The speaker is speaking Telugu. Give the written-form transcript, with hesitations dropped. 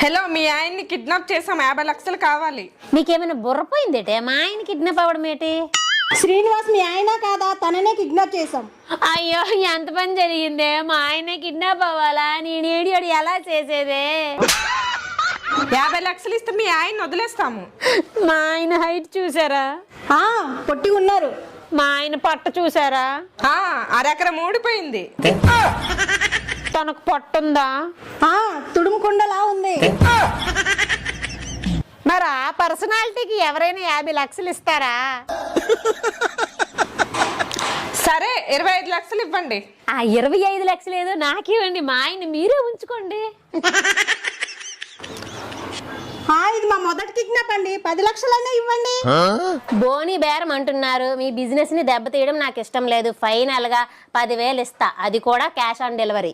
హలో, మీ ఆయన్ని కిడ్నాప్ చేసాం, 50 లక్షలు కావాలి. నీకేమైనా బుర్రపోయిందేటే? మా ఆయన కిడ్నాప్ అవ్వడం ఏంటి? శ్రీనివాస్ మీ ఆయన కాదా? తననే కిడ్నాప్ చేసాం. అయ్యో, ఎంత పని జరిగిందే! మా ఆయన కిడ్నాప్ అవ్వాలా? నేను ఏడియోడు ఎలా చేసేదే? 50 లక్షలు ఇస్తే మీ ఆయన్ని వదిలేస్తాము. మా ఆయన హైట్ చూసారా? పొట్టి ఉన్నారు. మా ఆయన పొట్ట చూసారా? అరెకరం ఊడిపోయింది. తనకు పొట్టుందా? తుడుముకుండలా ఉంది. మరి ఆ పర్సనాలిటీకి ఎవరైనా 50 లక్షలు ఇస్తారా? సరే, 25 లక్షలు ఇవ్వండి. ఆ 25 లక్షలు ఏదో నాకివ్వండి, మా ఆయన మీరే ఉంచుకోండి. ఇది మా మొదటి కిడ్నాప్ అండి. 10 లక్షలైనా ఇవ్వండి. బోని బేరం అంటున్నారు. మీ బిజినెస్ ని దెబ్బతీయడం నాకు ఇష్టం లేదు. ఫైనల్ గా 10,000 ఇస్తా, అది కూడా క్యాష్ ఆన్ డెలివరీ.